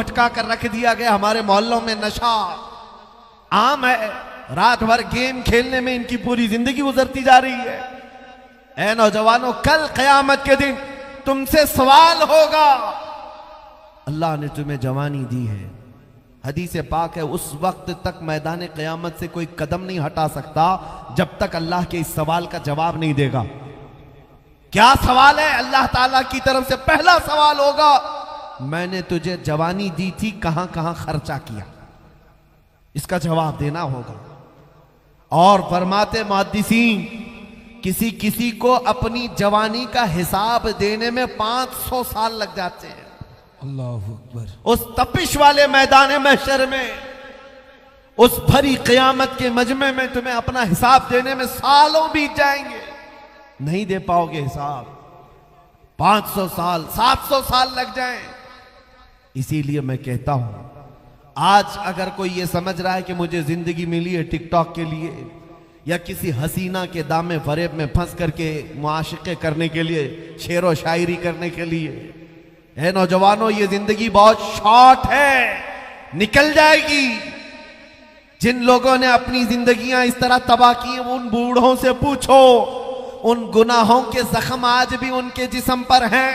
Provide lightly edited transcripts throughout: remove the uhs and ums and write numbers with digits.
भटका कर रख दिया गया। हमारे मोहल्लों में नशा आम है, रात भर गेम खेलने में इनकी पूरी जिंदगी गुजरती जा रही है। ऐ नौजवानों, कल क़यामत के दिन तुमसे सवाल होगा। अल्लाह ने तुम्हें जवानी दी है, हदीस पाक है, उस वक्त तक मैदान क़यामत से कोई कदम नहीं हटा सकता जब तक अल्लाह के इस सवाल का जवाब नहीं देगा। क्या सवाल है? अल्लाह ताला की तरफ से पहला सवाल होगा, मैंने तुझे जवानी दी थी, कहां कहां खर्चा किया? इसका जवाब देना होगा। और फरमाते मुहद्दिसीन, किसी किसी को अपनी जवानी का हिसाब देने में 500 साल लग जाते हैं। अल्लाहु अकबर। उस तपिश वाले मैदान महशर में, उस भरी क़यामत के मजमे में तुम्हें अपना हिसाब देने में सालों बीत जाएंगे, नहीं दे पाओगे हिसाब। 500 साल 700 साल लग जाएं। इसीलिए मैं कहता हूं, आज अगर कोई ये समझ रहा है कि मुझे जिंदगी मिली है टिकटॉक के लिए या किसी हसीना के दामे फरेब में फंस करके मुआशिक़े करने के लिए, शेर व शायरी करने के लिए, है नौजवानों, ये जिंदगी बहुत शॉर्ट है, निकल जाएगी। जिन लोगों ने अपनी जिंदगियां इस तरह तबाह की, उन बूढ़ों से पूछो, उन गुनाहों के जख्म आज भी उनके जिस्म पर हैं।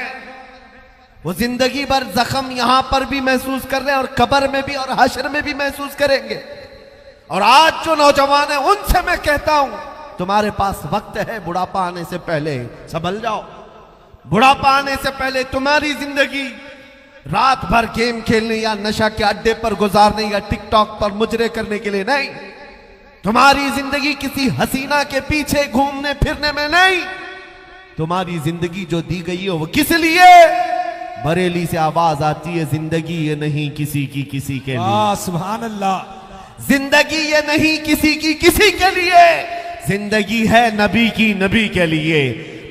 वो जिंदगी भर जख्म यहां पर भी महसूस कर रहे हैं और कब्र में भी और हश्र में भी महसूस करेंगे। और आज जो नौजवान है उनसे मैं कहता हूं, तुम्हारे पास वक्त है, बुढ़ापा आने से पहले संभल जाओ। बुढ़ापा आने से पहले तुम्हारी जिंदगी रात भर गेम खेलने या नशा के अड्डे पर गुजारने या टिकटॉक पर मुजरे करने के लिए नहीं। तुम्हारी जिंदगी किसी हसीना के पीछे घूमने फिरने में नहीं। तुम्हारी जिंदगी जो दी गई है वो किस लिए? बरेली से आवाज आती है, जिंदगी ये नहीं किसी की किसी के लिए। सुभान अल्लाह। जिंदगी ये नहीं किसी की किसी के लिए, जिंदगी है नबी की नबी के लिए।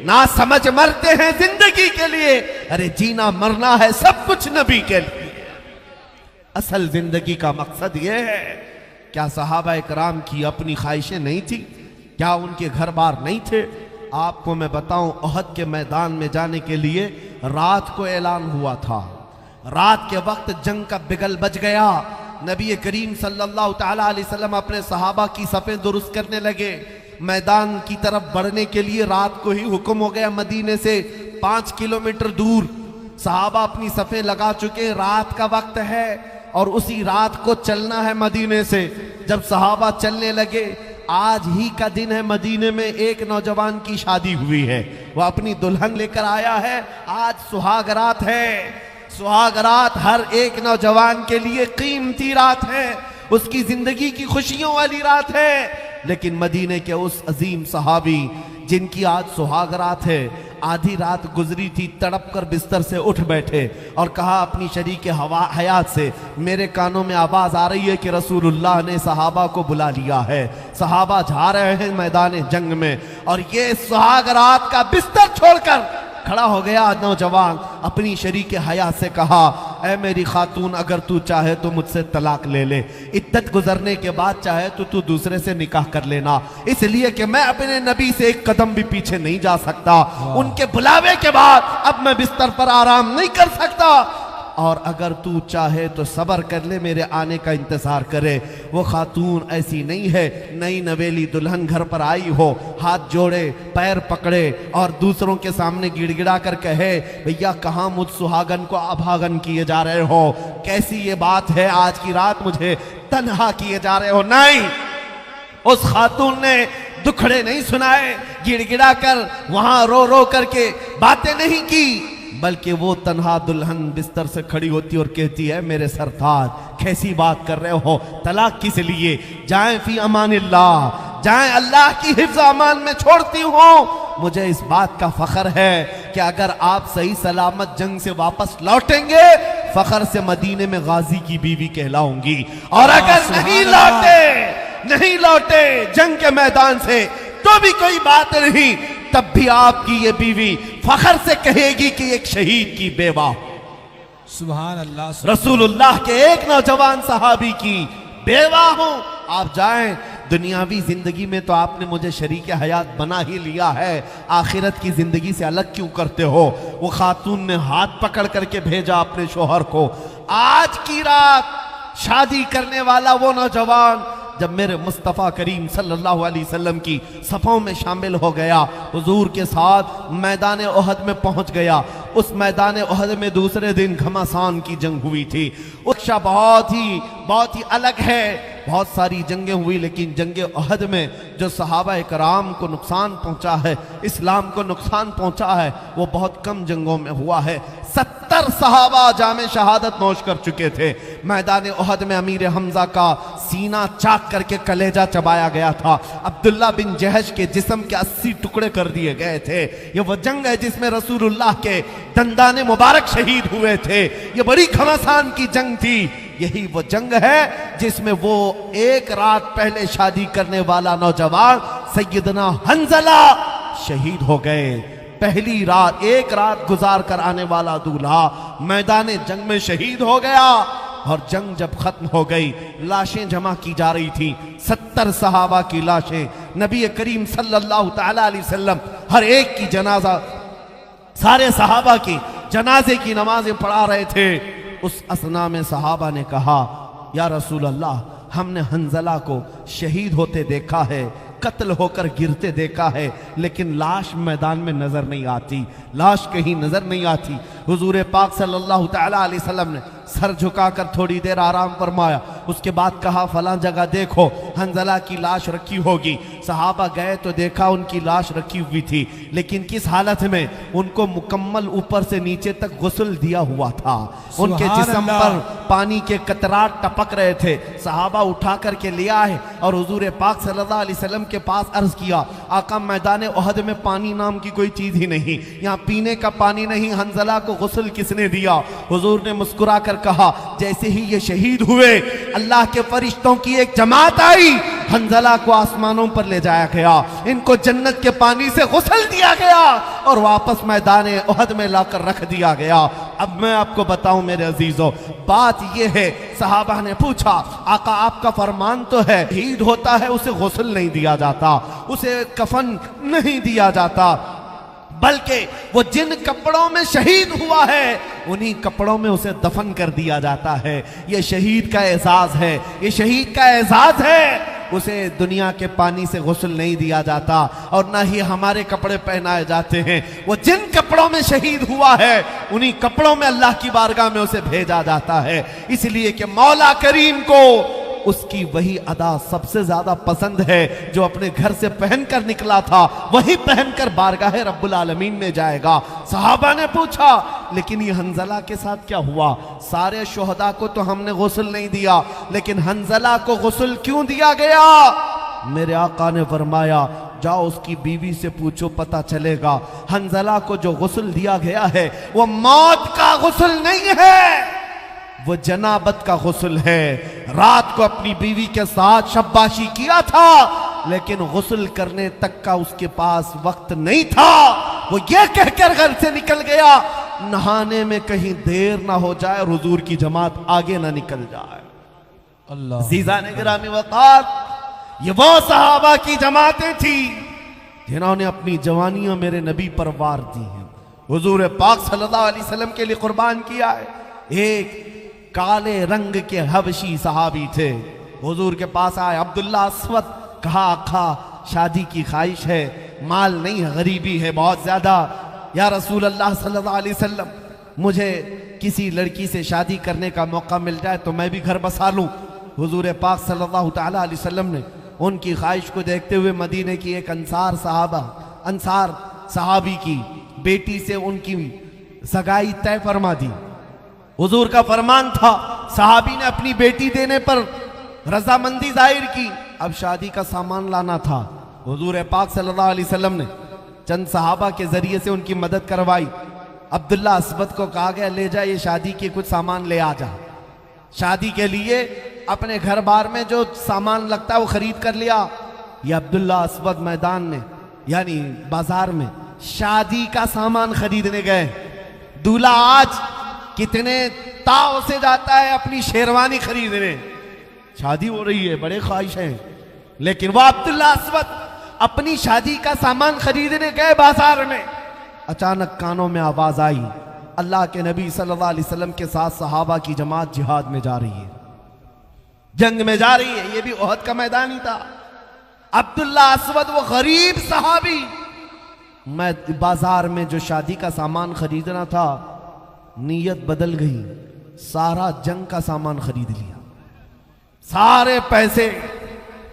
ना समझ मरते हैं जिंदगी के लिए, अरे जीना मरना है सब कुछ नबी के लिए। असल जिंदगी का मकसद ये है। क्या सहाबा इकराम की अपनी ख्वाहिशें नहीं थी? क्या उनके घर बार नहीं थे? आपको मैं बताऊं, ओहद के मैदान में जाने के लिए रात को ऐलान हुआ था। रात के वक्त जंग का बिगल बज गया। नबी करीम सल्लल्लाहु तआला अलैहि वसल्लम अपने सहाबा की सफ़ें दुरुस्त करने लगे। मैदान की तरफ बढ़ने के लिए रात को ही हुक्म हो गया। मदीने से 5 किलोमीटर दूर सहाबा अपनी सफ़ें लगा चुके। रात का वक्त है और उसी रात को चलना है मदीने से। जब सहाबा चलने लगे, आज ही का दिन है, मदीने में एक नौजवान की शादी हुई है, वह अपनी दुल्हन लेकर आया है। आज सुहाग रात है। सुहाग रात हर एक नौजवान के लिए कीमती रात है, उसकी जिंदगी की खुशियों वाली रात है। लेकिन मदीने के उस अजीम सहाबी जिनकी आज सुहाग रात है, आधी रात गुजरी थी, तड़प कर बिस्तर से उठ बैठे और कहा अपनी शरीक हयात से, मेरे कानों में आवाज आ रही है कि रसूलुल्लाह ने सहाबा को बुला लिया है, सहाबा जा रहे हैं मैदान जंग में। और ये सुहाग रात का बिस्तर छोड़कर खड़ा हो गया नौजवान, अपनी शरीक हयात से कहा, ऐ मेरी खातून, अगर तू चाहे तो मुझसे तलाक ले ले। इद्दत गुजरने के बाद चाहे तो तू दूसरे से निकाह कर लेना, इसलिए कि मैं अपने नबी से एक कदम भी पीछे नहीं जा सकता। उनके बुलावे के बाद अब मैं बिस्तर पर आराम नहीं कर सकता। और अगर तू चाहे तो सब्र कर ले, मेरे आने का इंतजार करे। वो खातून ऐसी नहीं है, नई नवेली दुल्हन घर पर आई हो, हाथ जोड़े, पैर पकड़े और दूसरों के सामने गिड़गिड़ा कर कहे, भैया कहाँ मुझ सुहागन को अभागन किए जा रहे हो? कैसी ये बात है, आज की रात मुझे तन्हा किए जा रहे हो? नहीं, उस खातून ने दुखड़े नहीं सुनाए, गिड़गिड़ा कर वहां रो रो करके बातें नहीं की, बल्कि वो तन्हा दुल्हन बिस्तर से खड़ी होती और कहती है, मेरे सरताज कैसी बात कर रहे हो, तलाक किस लिए? जाएं फी अमानिल्लाह, जाएं अल्लाह की हिफ्ज़ अमान में छोड़ती हूँ। मुझे इस बात का फख्र है कि अगर आप सही सलामत जंग से वापस लौटेंगे, फख्र से मदीने में गाजी की बीवी कहलाऊंगी। और अगर नहीं लौटे जंग के मैदान से तो भी कोई बात नहीं, तब भी आपकी ये बीवी फख्र से कहेगी कि एक शहीद की बेवा, सुभान अल्लाह, रसूलुल्लाह के एक नौजवान सहाबी की बेवा हूं। आप जाएं, दुनियावी जिंदगी में तो आपने मुझे शरीक हयात बना ही लिया है, आखिरत की जिंदगी से अलग क्यों करते हो? वो खातून ने हाथ पकड़ करके भेजा अपने शोहर को, आज की रात शादी करने वाला वो नौजवान जब मेरे मुस्तफ़ा करीम सल्लल्लाहु अलैहि वसल्लम की सफ़ों में शामिल हो गया, हुजूर के साथ मैदान ओहद में पहुंच गया। उस मैदान ओहद में दूसरे दिन घमासान की जंग हुई थी। उसका बहुत ही अलग है। बहुत सारी जंगें हुई, लेकिन जंग ओहद में जो सहाबा कराम को नुकसान पहुंचा है, इस्लाम को नुकसान पहुंचा है, वो बहुत कम जंगों में हुआ है। 70 सहाबा जामे शहादत नोश कर चुके थे। मैदान ओहद में अमीर हमजा का सीना चाक करके कलेजा चबाया गया था। अब्दुल्ला बिन जहश के जिस्म के 80 टुकड़े कर दिए गए थे। ये वो जंग है जिसमें रसूलुल्लाह के दंदाने मुबारक शहीद हुए थे। ये बड़ी घमासान की जंग थी। यही वो जंग है जिसमें वो एक रात पहले शादी करने वाला नौजवान सैयदना हंजला शहीद हो गए। पहली रात, एक रात गुजार कर आने वाला दूल्हा मैदान जंग में शहीद हो गया। और जंग जब खत्म हो गई, लाशें जमा की जा रही थी। 70 सहाबा की लाशें, नबी करीम सल्लल्लाहु तआला अलैहि वसल्लम हर एक की जनाजा, सारे सहाबा की जनाजे की नमाजें पढ़ा रहे थे। उस असना में सहाबा ने कहा, या रसूल अल्लाह, हमने हंजला को शहीद होते देखा है, कत्ल होकर गिरते देखा है, लेकिन लाश मैदान में नजर नहीं आती, लाश कहीं नजर नहीं आती। हुजूर पाक सल्लल्लाहु तआला अलैहि वसल्लम ने सर झुकाकर थोड़ी देर आराम फरमाया। उसके बाद कहा, फलां जगह देखो, हंजला की लाश रखी होगी। सहाबा गए तो देखा उनकी लाश रखी हुई थी, लेकिन किस हालत में? उनको मुकम्मल ऊपर से नीचे तक गुस्ल दिया हुआ था। उनके जिस्म पर पानी के कतरात टपक रहे थे। सहाबा उठा करके ले आए और हुजूर पाक सल्लल्लाहु अलैहि वसल्लम के पास अर्ज किया, आका मैदान ओहद में पानी नाम की कोई चीज ही नहीं, यहाँ पीने का पानी नहीं, हंजला को गुस्ल किसने दिया? हुजूर ने मुस्कुरा कर कहा, जैसे ही ये शहीद हुए, अल्लाह के फरिश्तों की एक जमात आई, हंजला को आसमानों पर ले जाया गया, इनको जन्नत के पानी से गुस्ल दिया गया और वापस मैदान ओहद में लाकर रख दिया गया। अब मैं आपको बताऊं मेरे अजीजों, बात यह है, सहाबा ने पूछा, आका आपका फरमान तो है, शहीद होता है उसे गुस्ल नहीं दिया जाता, उसे कफन नहीं दिया जाता, बल्कि वो जिन कपड़ों में शहीद हुआ है उन्हीं कपड़ों में उसे दफन कर दिया जाता है। ये शहीद का एजाज है, ये शहीद का एजाज है। उसे दुनिया के पानी से गुस्ल नहीं दिया जाता और ना ही हमारे कपड़े पहनाए जाते हैं। वो जिन कपड़ों में शहीद हुआ है उन्हीं कपड़ों में अल्लाह की बारगाह में उसे भेजा जाता है, इसलिए कि मौला करीम को उसकी वही अदा सबसे ज्यादा पसंद है जो अपने घर से पहनकर निकला था, वही पहनकर बारगाह रब्बुल आलमीन में जाएगा। सहाबा ने पूछा, लेकिन ये हंजला के साथ क्या हुआ? सारे शुहदा को तो हमने गुस्ल नहीं दिया, लेकिन हंजला को गुस्ल क्यों दिया गया? मेरे आका ने फरमाया, जाओ उसकी बीवी से पूछो, पता चलेगा। हंजला को जो गुस्ल दिया गया है वो मौत का गुस्ल नहीं है, वो जनाबत का गुस्ल है। रात को अपनी बीवी के साथ शब्बाशी किया था, लेकिन गुस्ल करने तक का उसके पास वक्त नहीं था। वो ये कहकर घर से निकल गया, नहाने में कहीं देर ना हो जाए और हुजूर की जमात आगे ना निकल जाए। अल्लाह जीज़ान गिरामी वक़ार, ये वो सहाबा की जमातें थी जिन्होंने अपनी जवानियां मेरे नबी पर वार दी हैं, हुजूर पाक सल्लल्लाहु अलैहि वसल्लम के लिए कुर्बान किया है। एक काले रंग के हबशी सहाबी थे, हुजूर के पास आए, अब्दुल्ला अस्वद, कहा आका शादी की ख्वाहिश है, माल नहीं है, गरीबी है बहुत ज्यादा, या रसूल अल्लाह सल्लल्लाहु अलैहि वसल्लम मुझे किसी लड़की से शादी करने का मौका मिल जाए तो मैं भी घर बसा लूं। हुजूर पाक सल्लल्लाहु तआला अलैहि वसल्लम ने उनकी ख्वाहिश को देखते हुए मदीने की एक अंसार सहाबी की बेटी से उनकी सगाई तय फरमा दी। हुजूर का फरमान था, सहाबी ने अपनी बेटी देने पर रजामंदी जाहिर की। अब शादी का सामान लाना था, हुजूर पाक सल्लल्लाहु अलैहि वसल्लम ने चंद सहाबा के जरिए से उनकी मदद करवाई। अब्दुल्ला अस्वद को कहा गया, ले जा ये शादी के कुछ सामान ले आ जा। शादी के लिए अपने घर बार में जो सामान लगता है वो खरीद कर लिया। ये अब्दुल्ला अस्वद मैदान में यानी बाजार में शादी का सामान खरीदने गए। दूल्हा आज कितने ताव से जाता है अपनी शेरवानी खरीदने, शादी हो रही है, बड़े ख्वाहिश हैं, लेकिन वह अब्दुल्ला अस्वद अपनी शादी का सामान खरीदने गए बाजार में। अचानक कानों में आवाज आई, अल्लाह के नबी सल्लल्लाहु अलैहि वसल्लम के साथ सहाबा की जमात जिहाद में जा रही है, जंग में जा रही है। ये भी ओहद का मैदान ही था। अब्दुल्ला अस्वद वो गरीब सहाबी, मैं बाजार में जो शादी का सामान खरीदना था, नीयत बदल गई, सारा जंग का सामान खरीद लिया, सारे पैसे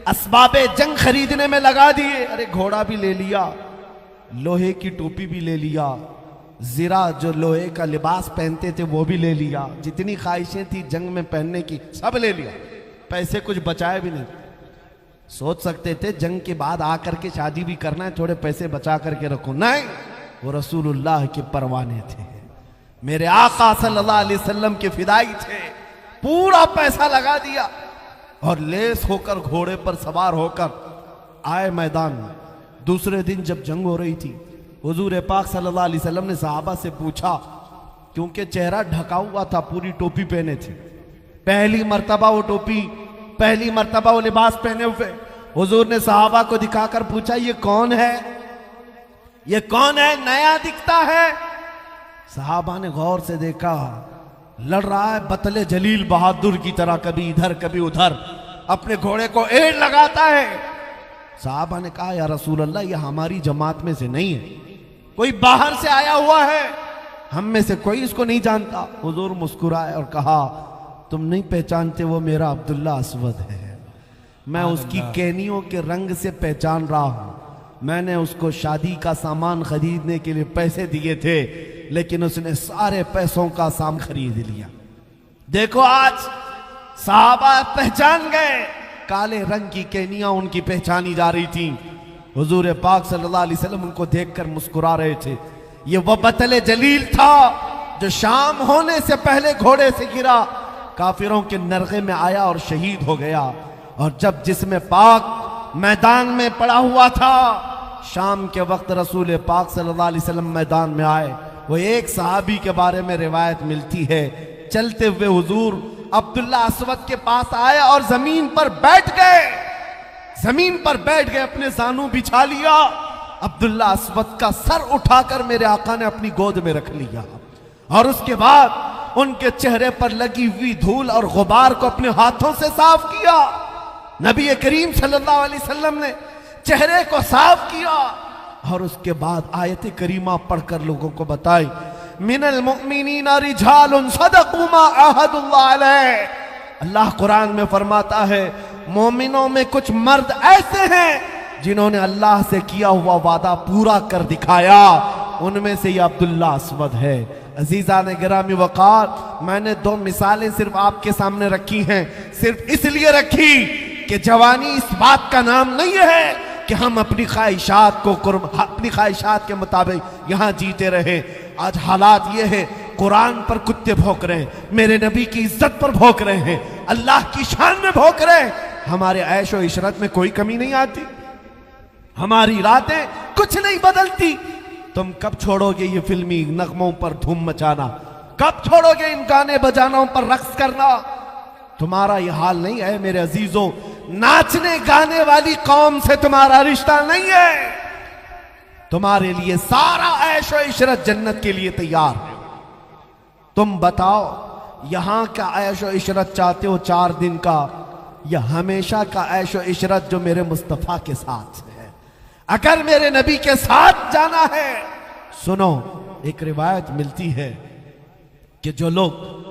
असबाबे जंग खरीदने में लगा दिए। अरे घोड़ा भी ले लिया, लोहे की टोपी भी ले लिया, जीरा जो लोहे का लिबास पहनते थे वो भी ले लिया, जितनी ख्वाहिशें थी जंग में पहनने की सब ले लिया, पैसे कुछ बचाए भी नहीं। सोच सकते थे जंग के बाद आकर के शादी भी करना है, थोड़े पैसे बचा करके रखो, नहीं, वो रसूलुल्लाह के परवाने थे, मेरे आका सल्लल्लाहु अलैहि वसल्लम के फिदाई थे। पूरा पैसा लगा दिया और लेस होकर घोड़े पर सवार होकर आए मैदान में। दूसरे दिन जब जंग हो रही थी, हुजूर पाक सल्लल्लाहु अलैहि वसल्लम ने सहाबा से पूछा, क्योंकि चेहरा ढका हुआ था, पूरी टोपी पहने थे, पहली मर्तबा वो टोपी, पहली मर्तबा वो लिबास पहने हुए। हुजूर ने सहाबा को दिखाकर पूछा, ये कौन है, ये कौन है, नया दिखता है। सहाबा ने गौर से देखा, लड़ रहा है बतले जलील बहादुर की तरह, कभी इधर कभी उधर, अपने घोड़े को एड़ लगाता है। सहाबा ने कहा, या रसूल अल्लाह, ये हमारी जमात में से नहीं है, कोई बाहर से आया हुआ है, हम में से कोई इसको नहीं जानता। हुजूर मुस्कुराए और कहा, तुम नहीं पहचानते, वो मेरा अब्दुल्ला अस्वद है, मैं उसकी कैनियों के रंग से पहचान रहा हूं। मैंने उसको शादी का सामान खरीदने के लिए पैसे दिए थे, लेकिन उसने सारे पैसों का सामान खरीद लिया। देखो आज सहाबा पहचान गए, काले रंग की कैनियां उनकी पहचानी जा रही थी। हुजूर पाक सल्लल्लाहु अलैहि वसल्लम उनको देखकर मुस्कुरा रहे थे। ये वो बतले जलील था जो शाम होने से पहले घोड़े से गिरा, काफिरों के नरगे में आया और शहीद हो गया। और जब जिस्म पाक मैदान में पड़ा हुआ था, शाम के वक्त रसूल पाक सल्लल्लाहु अलैहि वसल्लम मैदान में आए। वो एक सहाबी के बारे में रिवायत मिलती है, चलते हुए हुजूर अब्दुल्ला अस्वद के पास आए और जमीन पर बैठ गए, जमीन पर बैठ गए, अपने जानू बिछा लिया। अब्दुल्ला अस्वद का सर उठाकर मेरे आका ने अपनी गोद में रख लिया और उसके बाद उनके चेहरे पर लगी हुई धूल और गुबार को अपने हाथों से साफ किया। नबी करीम सल्लल्लाहु अलैहि वसल्लम ने चेहरे को साफ किया और उसके बाद आयत करीमा पढ़कर लोगों को बताई, मिनल मुमिनीना रिजालुन सदक़ू मा अहदुल्लाह अलैह। अल्लाह कुरान में फरमाता है, मोमिनों में कुछ मर्द ऐसे हैं जिन्होंने अल्लाह से किया हुआ वादा पूरा कर दिखाया, उनमें से ये अब्दुल्ला अस्वद है। अजीजा ने गिरामी वक़ार, मैंने दो मिसालें सिर्फ आपके सामने रखी हैं, सिर्फ इसलिए रखी कि जवानी इस बात का नाम नहीं है कि हम अपनी ख्वाहिशात को अपनी ख्वाहिशात के मुताबिक यहाँ जीते रहे। आज हालात ये है, कुरान पर कुत्ते भौंक रहे हैं, मेरे नबी की इज्जत पर भौंक रहे हैं, अल्लाह की शान में भौंक रहे हैं, हमारे ऐशो इशरत में कोई कमी नहीं आती, हमारी रातें कुछ नहीं बदलती। तुम कब छोड़ोगे ये फिल्मी नगमों पर धूम मचाना, कब छोड़ोगे इन गाने बजानों पर रक्स करना? तुम्हारा ये हाल नहीं है मेरे अजीजों, नाचने गाने वाली कौम से तुम्हारा रिश्ता नहीं है। तुम्हारे लिए सारा ऐशो इशरत जन्नत के लिए तैयार है। तुम बताओ, यहां का ऐशो इशरत चाहते हो 4 दिन का, या हमेशा का ऐशो इशरत जो मेरे मुस्तफा के साथ है? अगर मेरे नबी के साथ जाना है, सुनो, एक रिवायत मिलती है कि जो लोग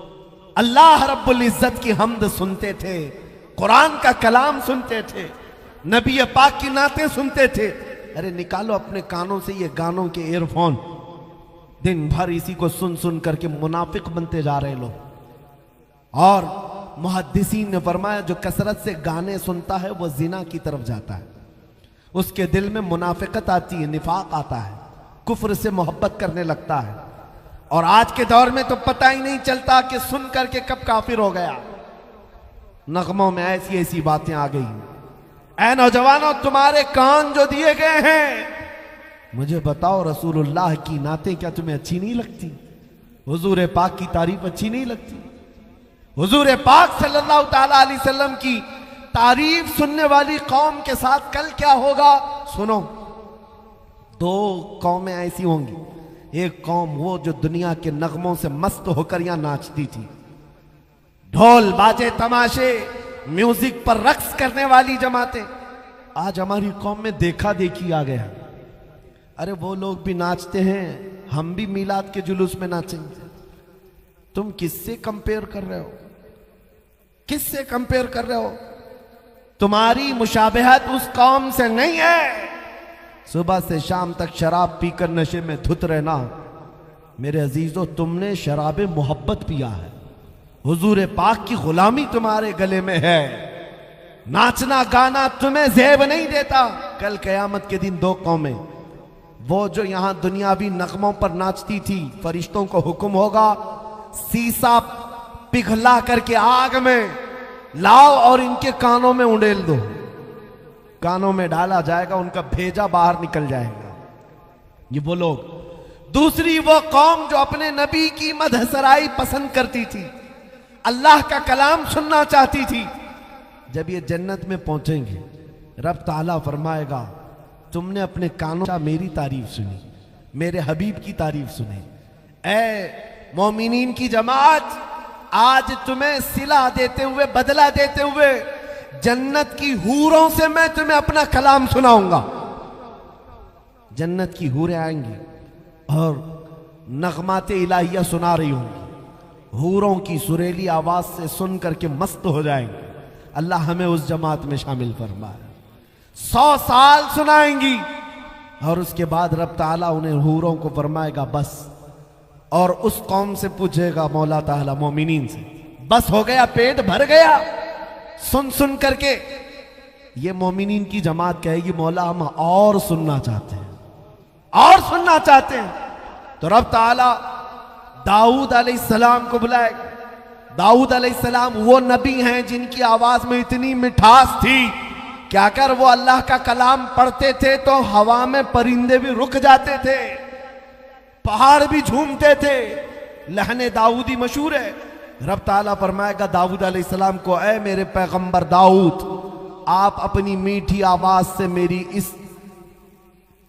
अल्लाह रब्बुल इज्जत की हमद सुनते थे, कुरान का कलाम सुनते थे, नबी पाक की नातें सुनते थे, अरे निकालो अपने कानों से ये गानों के ईयरफोन, दिन भर इसी को सुन सुन करके मुनाफिक बनते जा रहे लोग। और मुहद्दिसीन ने फरमाया, जो कसरत से गाने सुनता है वो जिना की तरफ जाता है, उसके दिल में मुनाफिकत आती है, निफाक आता है, कुफ्र से मोहब्बत करने लगता है। और आज के दौर में तो पता ही नहीं चलता कि सुन करके कब काफिर हो गया। नगमों में ऐसी ऐसी बातें आ गई। ऐ नौजवानों, तुम्हारे कान जो दिए गए हैं, मुझे बताओ रसूलुल्लाह की नातें क्या तुम्हें अच्छी नहीं लगती? हुजूर पाक की तारीफ अच्छी नहीं लगती? हुजूर पाक सल्लल्लाहु ताला अलैहि वसल्लम की तारीफ सुनने वाली कौम के साथ कल क्या होगा? सुनो, 2 कौमें ऐसी होंगी, एक कौम वो जो दुनिया के नगमों से मस्त होकर यहां नाचती थी, ढोल बाजे तमाशे म्यूजिक पर रक्स करने वाली जमातें। आज हमारी कौम में देखा देखी आ गया। अरे वो लोग भी नाचते हैं, हम भी मीलाद के जुलूस में नाचेंगे। तुम किससे कंपेयर कर रहे हो? किससे कंपेयर कर रहे हो? तुम्हारी मुशाबहत उस कौम से नहीं है। सुबह से शाम तक शराब पीकर नशे में धुत रहना। मेरे अजीजों, तुमने शराब मोहब्बत पिया है। हुजूर पाक की गुलामी तुम्हारे गले में है। नाचना गाना तुम्हें ज़ेब नहीं देता। कल कयामत के दिन दो कौमें, वो जो यहां दुनियावी नगमों पर नाचती थी, फरिश्तों को हुक्म होगा सीसा पिघला करके आग में लाओ और इनके कानों में उंडेल दो। कानों में डाला जाएगा, उनका भेजा बाहर निकल जाएगा। ये वो लोग। दूसरी वो कौम जो अपने नबी की मदहसराई पसंद करती थी, अल्लाह का कलाम सुनना चाहती थी। जब ये जन्नत में पहुंचेंगे, रब ताला फरमाएगा तुमने अपने कानों से मेरी तारीफ सुनी, मेरे हबीब की तारीफ सुनी। ऐ मोमिनीन की जमात, आज तुम्हें सिला देते हुए, बदला देते हुए जन्नत की हूरों से मैं तुम्हें अपना कलाम सुनाऊंगा। जन्नत की हूरें आएंगी और नगमाते इलाहिया सुना रही होंगी। हूरों की सुरीली आवाज से सुन करके मस्त हो जाएंगे। अल्लाह हमें उस जमात में शामिल फरमाए। 100 साल सुनाएंगी और उसके बाद रब ताला उन्हें हूरों को फरमाएगा बस। और उस कौम से पूछेगा मौला ताला मोमिनीन से, बस हो गया, पेट भर गया सुन सुन करके? ये मोमिनीन की जमात कहेगी मौला हम और सुनना चाहते हैं, और सुनना चाहते हैं। तो रब ताला दाऊद अलैहिस्सलाम को बुलाएगा। दाऊद अलैहिस्सलाम वो नबी हैं जिनकी आवाज में इतनी मिठास थी कि अगर वो अल्लाह का कलाम पढ़ते थे तो हवा में परिंदे भी रुक जाते थे, पहाड़ भी झूमते थे। लहने दाऊदी मशहूर है। रब ताला फरमाएगा दाऊद अलैहिस्सलाम को, ऐ मेरे पैगंबर दाऊद, आप अपनी मीठी आवाज से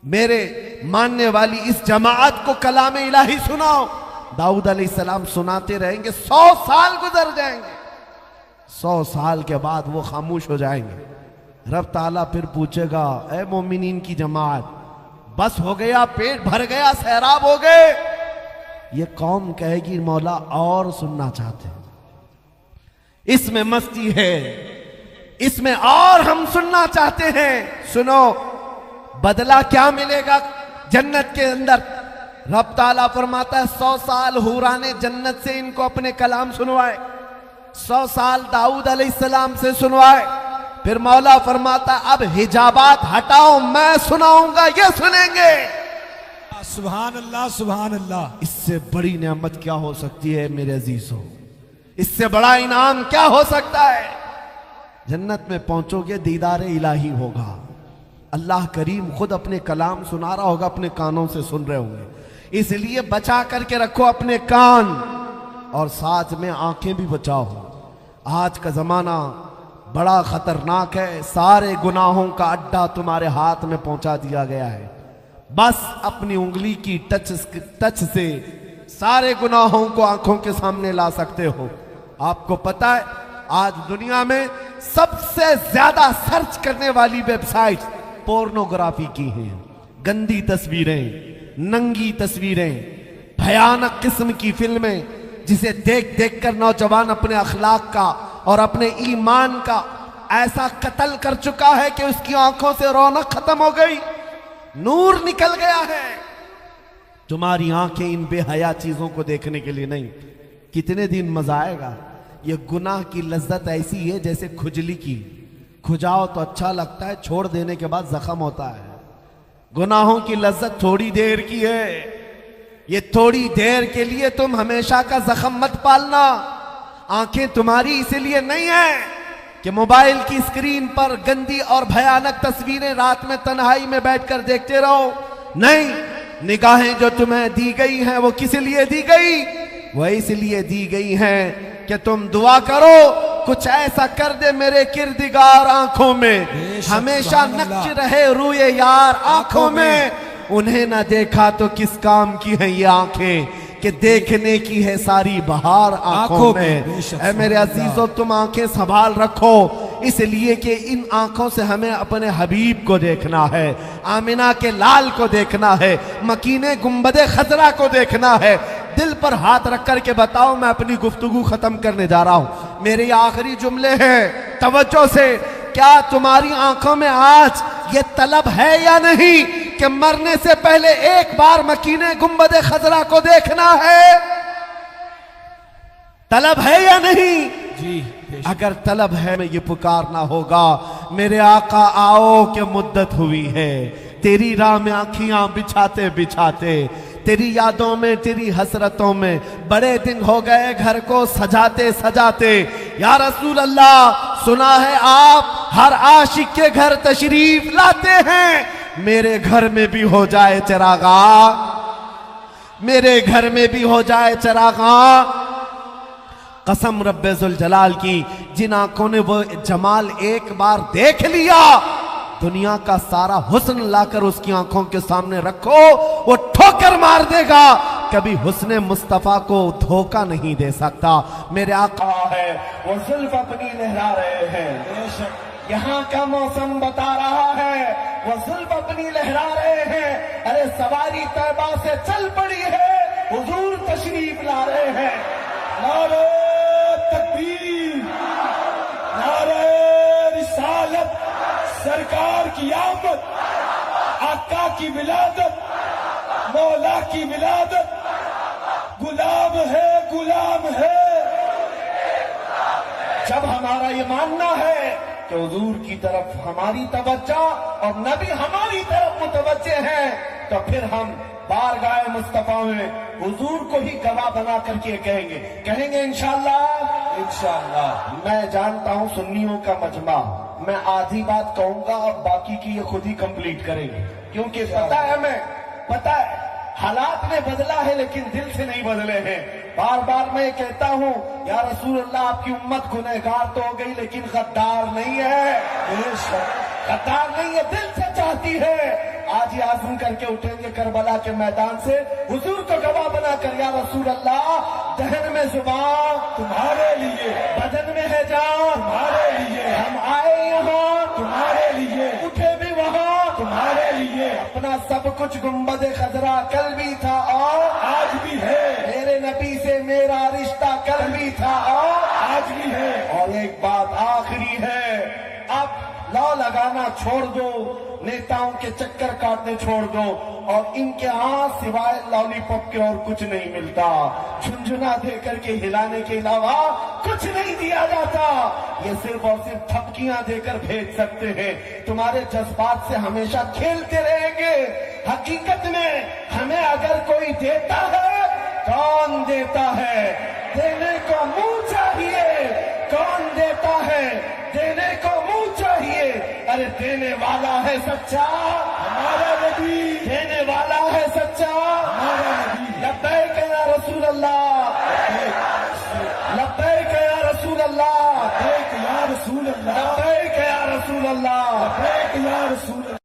मेरे मानने वाली इस जमात को कलाम इलाही सुनाओ। दाऊद अलैहिस्सलाम सुनाते रहेंगे, 100 साल गुजर जाएंगे। 100 साल के बाद वो खामोश हो जाएंगे। रब ताला फिर पूछेगा, ऐ मोमिनीन की जमात, बस हो गया, पेट भर गया, सैराब हो गए? ये कौम कहेगी मौला और सुनना चाहते हैं, इसमें मस्ती है, इसमें और हम सुनना चाहते हैं। सुनो, बदला क्या मिलेगा जन्नत के अंदर? रब ताला फरमाता है 100 साल हुराने जन्नत से इनको अपने कलाम सुनवाए, 100 साल दाऊद अलैहिस्सलाम से सुनवाए। फिर मौला फरमाता अब हिजाबात हटाओ, मैं सुनाऊंगा, ये सुनेंगे। सुभान अल्लाह, सुभान अल्लाह। इससे बड़ी नेमत क्या हो सकती है मेरे अजीजों? इससे बड़ा इनाम क्या हो सकता है? जन्नत में पहुंचोगे, दीदार इलाही होगा। अल्लाह करीम खुद अपने कलाम सुना रहा होगा, अपने कानों से सुन रहे होंगे। इसलिए बचा करके रखो अपने कान और साथ में आंखें भी बचाओ। आज का जमाना बड़ा खतरनाक है। सारे गुनाहों का अड्डा तुम्हारे हाथ में पहुंचा दिया गया है। बस अपनी उंगली की टच से सारे गुनाहों को आंखों के सामने ला सकते हो। आपको पता है आज दुनिया में सबसे ज्यादा सर्च करने वाली वेबसाइट पोर्नोग्राफी की हैं। गंदी तस्वीरें, नंगी तस्वीरें, भयानक किस्म की फिल्में, जिसे देख देख कर नौजवान अपने अखलाक का और अपने ईमान का ऐसा कत्ल कर चुका है कि उसकी आंखों से रौनक खत्म हो गई, नूर निकल गया है। तुम्हारी आंखें इन बेहया चीजों को देखने के लिए नहीं। कितने दिन मजा आएगा? ये गुनाह की लज्जत ऐसी है जैसे खुजली की। खुजाओ तो अच्छा लगता है, छोड़ देने के बाद जख्म होता है। गुनाहों की लज्जत थोड़ी देर की है। ये थोड़ी देर के लिए तुम हमेशा का जख्म मत पालना। आंखें तुम्हारी इसलिए नहीं है कि मोबाइल की स्क्रीन पर गंदी और भयानक तस्वीरें रात में तन्हाई में बैठकर देखते रहो। नहीं, निगाहें जो तुम्हें दी गई हैं वो किस लिए दी गई? वो इसलिए दी गई हैं कि तुम दुआ करो, कुछ ऐसा कर दे मेरे किरदिगार आंखों में, हमेशा नक्श रहे रूए यार आंखों में, उन्हें ना देखा तो किस काम की है ये आंखें कि देखने की है सारी बहार आंखों में। ऐ मेरे अजीजों, तुम आंखें संभाल रखो, इसलिए कि इन आंखों से हमें अपने हबीब को देखना है, आमिना के लाल को देखना है, मकीने गुंबदे खजरा को देखना है। दिल पर हाथ रख कर के बताओ, मैं अपनी गुफ्तगू खत्म करने जा रहा हूं। मेरे आखिरी जुमले हैं, तवज्जो से। क्या तुम्हारी आंखों में आज ये तलब है या नहीं कि मरने से पहले एक बार मकीने गुंबदे खजरा को देखना है? तलब है या नहीं? जी, अगर तलब है में ये पुकारना होगा, मेरे आका आओ कि मुद्दत हुई है तेरी राह में आंखियां बिछाते बिछाते, तेरी यादों में तेरी हसरतों में बड़े दिन हो गए घर को सजाते सजाते। या रसूल अल्लाह, सुना है आप हर आशिक के घर तशरीफ लाते हैं, मेरे घर में भी हो जाए चिरागा, मेरे घर में भी हो जाए चिरागा। कसम रब्बे जुल जलाल की, जिन आंखों ने वो जमाल एक बार देख लिया, दुनिया का सारा हुस्न लाकर उसकी आंखों के सामने रखो, वो ठोकर मार देगा, कभी हुस्ने मुस्तफा को धोखा नहीं दे सकता। मेरे आका है, वो जुल्फ अपनी लहरा रहे हैं, यहाँ का मौसम बता रहा है, वो जुल्फ अपनी लहरा रहे हैं। अरे सवारी तैबा से चल पड़ी है, हुजूर तशरीफ ला रहे हैं। नारे तकबीर, नारे रिसालत, सरकार की आमद, आका की विलादत, मौला की विलादत, गुलाम है, गुलाम है। जब हमारा ये मानना है कि हुजूर की तरफ हमारी तवज्जो और नबी हमारी तरफ मुतवज्जे हैं, तो फिर हम बारगाह मुस्तफा में हुजूर को ही गवाह बना करके कहेंगे इंशाअल्लाह। इंशाअल्लाह। मैं जानता हूं सुन्नियों का मजमा, मैं आधी बात कहूंगा और बाकी की ये खुद ही कंप्लीट करेंगे, क्योंकि पता है, मैं पता है हालात ने बदला है लेकिन दिल से नहीं बदले हैं। बार बार मैं कहता हूं, या रसूल अल्लाह, आपकी उम्मत गुनहगार तो हो गई लेकिन गद्दार नहीं है, गद्दार नहीं है, दिल से चाहती है। आज ये आज़म करके उठेंगे करबला के मैदान से, हुजूर को गवाह बनाकर, या रसूल अल्लाह, दहन में जुबान तुम्हारे लिए, बदन में है जान तुम्हारे लिए, हम आए यहाँ तुम्हारे लिए, उठे भी वहाँ तुम्हारे लिए। अपना सब कुछ गुंबद खजरा कल भी था और आज भी है, मेरे नबी से मेरा रिश्ता कल भी था और आज भी है। और एक बात आखिरी है, अब लौ लगाना छोड़ दो, नेताओं के चक्कर काटने छोड़ दो, और इनके हाथ सिवाय लॉलीपॉप के और कुछ नहीं मिलता, झुंझुना दे करके हिलाने के अलावा कुछ नहीं दिया जाता। ये सिर्फ और सिर्फ थपकियां देकर भेज सकते हैं। तुम्हारे जज्बात से हमेशा खेलते रहेंगे। हकीकत में हमें अगर कोई देता है, कौन देता है? देने को मुंह चाहिए। कौन देता है? देने को मुंह चाहिए। अरे देने वाला है सच्चा हमारा नबी, देने वाला है सच्चा हमारा नबी। लब्बैक या रसूल अल्लाह, लब्बैक या रसूल अल्लाह, लब्बैक या रसूल अल्लाह, लब्बैक या रसूल अल्लाह। लब्बैक या रसूल अल्लाह।